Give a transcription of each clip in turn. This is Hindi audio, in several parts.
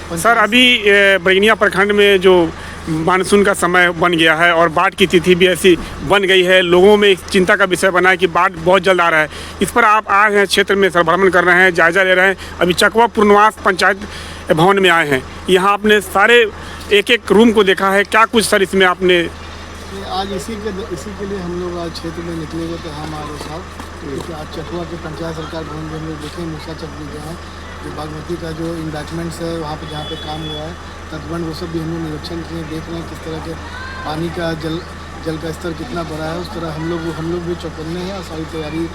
सर अभी बैगनिया प्रखंड में जो मानसून का समय बन गया है और बाढ़ की तिथि भी ऐसी बन गई है, लोगों में एक चिंता का विषय बना है कि बाढ़ बहुत जल्द आ रहा है। इस पर आप आए हैं, क्षेत्र में सर भ्रमण कर रहे हैं, जायजा ले रहे हैं। अभी चकवा पूर्णवास पंचायत भवन में आए हैं, यहाँ आपने सारे एक एक रूम को देखा है, क्या कुछ सर इसमें आपने? आज इसी के लिए हम लोग आज क्षेत्र में निकले हुए थे, हम आर साहब, क्योंकि आज चकवा के पंचायत सरकार भवन में हम लोग देखें मूसा चक भी गए हैं, जो बागमती का जो इन्वेस्टमेंट्स है वहाँ पे जहाँ पे काम हुआ है तटबंध, वो सब भी हम लोग निरीक्षण किए, देख रहे हैं किस तरह के पानी का जल का स्तर कितना बढ़ा है। उस तरह हम लोग भी चौकन्ने हैं और सारी तैयारी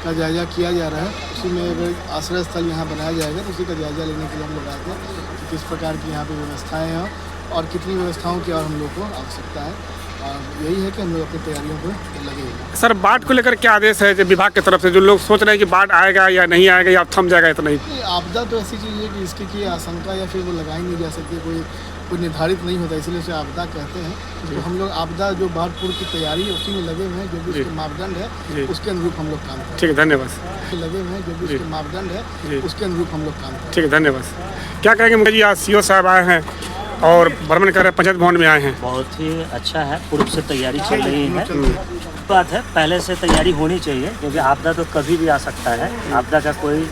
का जायजा किया जा रहा है। उसी में अगर आश्रय स्थल यहाँ बनाया जाएगा तो उसी का जायजा लेने के लिए हम लोग आए थे कि किस प्रकार की यहाँ पे व्यवस्थाएँ हैं और कितनी व्यवस्थाओं की और हम लोग को आवश्यकता है। और यही है कि हम लोग अपनी तैयारियों पर लगे हुए हैं। सर बाढ़ को लेकर क्या आदेश है विभाग की तरफ से? जो लोग सोच रहे हैं कि बाढ़ आएगा या नहीं आएगा या थम जाएगा, इतना ही? आपदा तो ऐसी चीज़ है कि इसकी की आशंका या फिर वो लगाई नहीं जा सकती, कोई निर्धारित नहीं होता, इसलिए उसे आपदा कहते हैं। तो हम लोग आपदा जो बाढ़ पूर्व की तैयारी उसी में लगे हुए हैं, जो भी उसके मापदंड है उसके अनुरूप हम लोग काम करते हैं। ठीक है, धन्यवाद। लगे हुए हैं, जो भी उसके मापदंड है उसके अनुरूप हम लोग काम करते हैं। ठीक है, धन्यवाद। क्या कहेंगे मुझे जी, आज सीओ साहब आए हैं और भ्रमण कर रहे हैं, पंचायत भवन में आए हैं? बहुत ही अच्छा है, पूर्व से तैयारी चल रही है। बात है, पहले से तैयारी होनी चाहिए, क्योंकि आपदा तो कभी भी आ सकता है। आपदा का कोई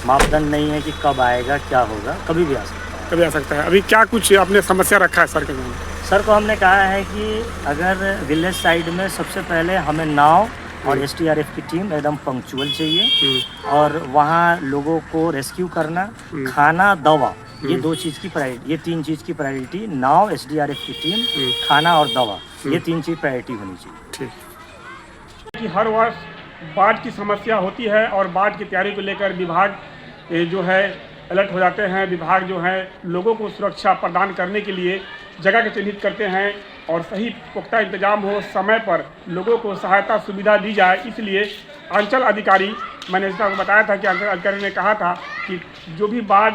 मापदंड नहीं है कि कब आएगा, क्या होगा, कभी भी आ सकता है। कभी आ सकता है। अभी क्या कुछ आपने समस्या रखा है सर के सामने? सर को हमने कहा है कि अगर विलेज साइड में सबसे पहले हमें नाव और एसडीआरएफ की टीम एकदम पंक्चुअल चाहिए, और वहाँ लोगों को रेस्क्यू करना, खाना, दवा, ये दो चीज़ की प्रायोरिटी, ये तीन चीज़ की प्रायोरिटी, नाव, एसडीआरएफ की टीम, खाना और दवा, ये तीन चीज़ प्रायोरिटी होनी चाहिए। ठीक कि हर वर्ष बाढ़ की समस्या होती है और बाढ़ की तैयारी को लेकर विभाग जो है अलर्ट हो जाते हैं। विभाग जो है लोगों को सुरक्षा प्रदान करने के लिए जगह के चिन्हित करते हैं और सही पुख्ता इंतजाम हो, समय पर लोगों को सहायता सुविधा दी जाए। इसलिए अंचल अधिकारी, मैंने इसका बताया था कि अंचल अधिकारी ने कहा था कि जो भी बाढ़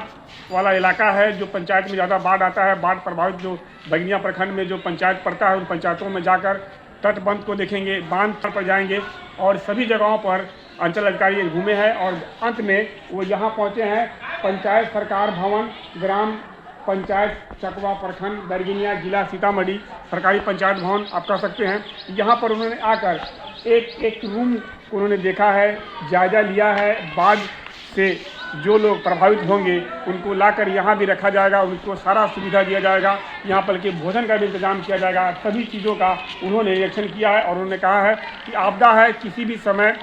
वाला इलाका है, जो पंचायत में ज़्यादा बाढ़ आता है, बाढ़ प्रभावित जो बैगनिया प्रखंड में जो पंचायत पड़ता है, उन पंचायतों में जाकर तटबंध को देखेंगे, बांध पर जाएंगे और सभी जगहों पर अंचल अधिकारी घूमे हैं। और अंत में वो यहाँ पहुँचे हैं, पंचायत सरकार भवन, ग्राम पंचायत चकवा प्रखंड बैगनिया, जिला सीतामढ़ी, सरकारी पंचायत भवन आप कह सकते हैं। यहाँ पर उन्होंने आकर एक रूम को उन्होंने देखा है, जायजा लिया है। बाढ़ से जो लोग प्रभावित होंगे उनको लाकर यहाँ भी रखा जाएगा, उनको सारा सुविधा दिया जाएगा। यहाँ पर के भोजन का भी इंतजाम किया जाएगा। सभी चीज़ों का उन्होंने निरीक्षण किया है और उन्होंने कहा है कि आपदा है, किसी भी समय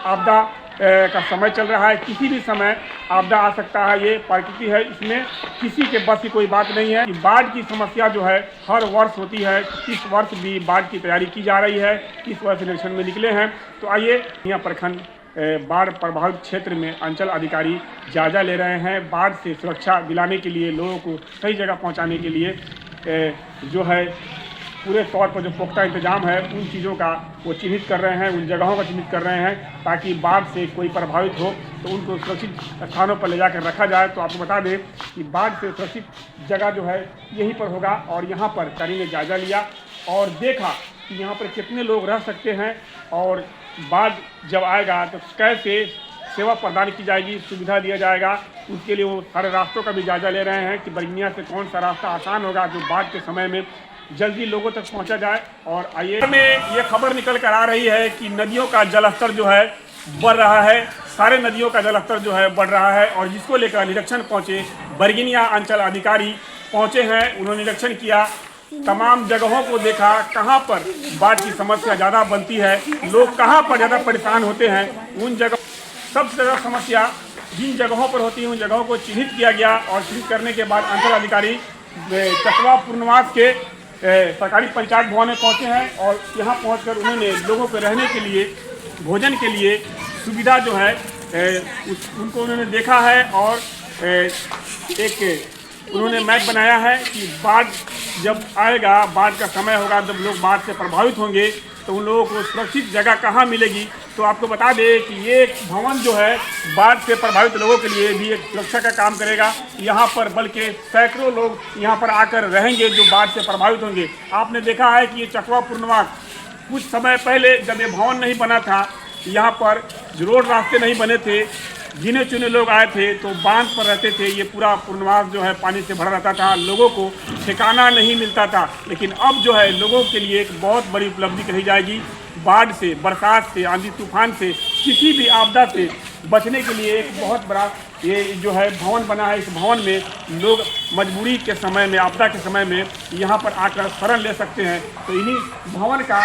आपदा का समय चल रहा है, किसी भी समय आपदा आ सकता है, ये प्रकृति है, इसमें किसी के बस की कोई बात नहीं है। बाढ़ की समस्या जो है हर वर्ष होती है, इस वर्ष भी बाढ़ की तैयारी की जा रही है, इस वर्ष निरीक्षण में निकले हैं। तो आइए, यहाँ प्रखंड बाढ़ प्रभावित क्षेत्र में अंचल अधिकारी जायजा ले रहे हैं। बाढ़ से सुरक्षा दिलाने के लिए, लोगों को सही जगह पहुंचाने के लिए जो है पूरे तौर पर जो पुख्ता इंतजाम है, उन चीज़ों का वो चिन्हित कर रहे हैं, उन जगहों का चिन्हित कर रहे हैं, ताकि बाढ़ से कोई प्रभावित हो तो उनको सुरक्षित स्थानों पर ले जाकर रखा जाए। तो आपको बता दें कि बाढ़ से सुरक्षित जगह जो है यहीं पर होगा। और यहाँ पर अधिकारी ने जायजा लिया और देखा कि यहाँ पर कितने लोग रह सकते हैं और बाढ़ जब आएगा तो कैसे सेवा प्रदान की जाएगी, सुविधा दिया जाएगा। उसके लिए वो सारे रास्तों का भी जायजा ले रहे हैं कि बैगनिया से कौन सा रास्ता आसान होगा जो बाढ़ के समय में जल्दी लोगों तक पहुंचा जाए। और आइए में ये खबर निकल कर आ रही है कि नदियों का जलस्तर जो है बढ़ रहा है, सारे नदियों का जलस्तर जो है बढ़ रहा है। और जिसको लेकर निरीक्षण पहुंचे बैगनिया अंचल अधिकारी पहुंचे हैं, उन्होंने निरीक्षण किया, तमाम जगहों को देखा, कहां पर बाढ़ की समस्या ज़्यादा बनती है, लोग कहां पर ज़्यादा परेशान होते हैं, उन जगह सबसे ज़्यादा समस्या जिन जगहों पर होती है उन जगहों को चिन्हित किया गया। और चिन्हित करने के बाद अंचल अधिकारी चकवा पूर्णवास के सरकारी पंचायत भवन में पहुंचे हैं और यहाँ पहुंचकर उन्होंने लोगों को रहने के लिए, भोजन के लिए सुविधा जो है उनको उन्होंने देखा है। और एक उन्होंने मैप बनाया है कि बाढ़ जब आएगा, बाढ़ का समय होगा, जब लोग बाढ़ से प्रभावित होंगे तो उन लोगों को सुरक्षित जगह कहाँ मिलेगी। तो आपको बता दें कि ये भवन जो है बाढ़ से प्रभावित लोगों के लिए भी एक सुरक्षा का काम करेगा। यहाँ पर बल्कि सैकड़ों लोग यहाँ पर आकर रहेंगे जो बाढ़ से प्रभावित होंगे। आपने देखा है कि ये चकवा पूर्णवास कुछ समय पहले जब ये भवन नहीं बना था, यहाँ पर रोड रास्ते नहीं बने थे, गिने चुने लोग आए थे तो बांध पर रहते थे। ये पूरा पूर्णवास जो है पानी से भरा रहता था, लोगों को ठिकाना नहीं मिलता था। लेकिन अब जो है लोगों के लिए एक बहुत बड़ी उपलब्धि कही जाएगी। बाढ़ से, बरसात से, आंधी तूफान से, किसी भी आपदा से बचने के लिए एक बहुत बड़ा ये जो है भवन बना है। इस भवन में लोग मजबूरी के समय में, आपदा के समय में यहाँ पर आकर शरण ले सकते हैं। तो इन्हीं भवन का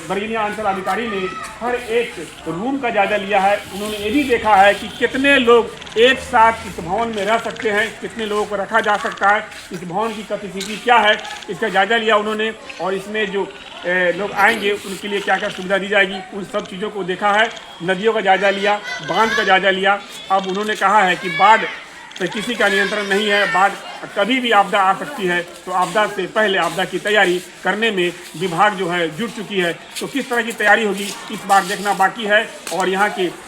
बरगनिया अंचल अधिकारी ने हर एक रूम का जायजा लिया है। उन्होंने ये भी देखा है कि कितने लोग एक साथ इस भवन में रह सकते हैं, कितने लोगों को रखा जा सकता है, इस भवन की कैपेसिटी क्या है, इसका जायजा लिया उन्होंने। और इसमें जो लोग आएंगे उनके लिए क्या क्या सुविधा दी जाएगी, उन सब चीज़ों को देखा है। नदियों का जायजा लिया, बांध का जायजा लिया। अब उन्होंने कहा है कि बाढ़ पे किसी का नियंत्रण नहीं है, बाढ़ कभी भी आपदा आ सकती है। तो आपदा से पहले आपदा की तैयारी करने में विभाग जो है जुट चुकी है। तो किस तरह की तैयारी होगी इस बार देखना बाकी है। और यहाँ के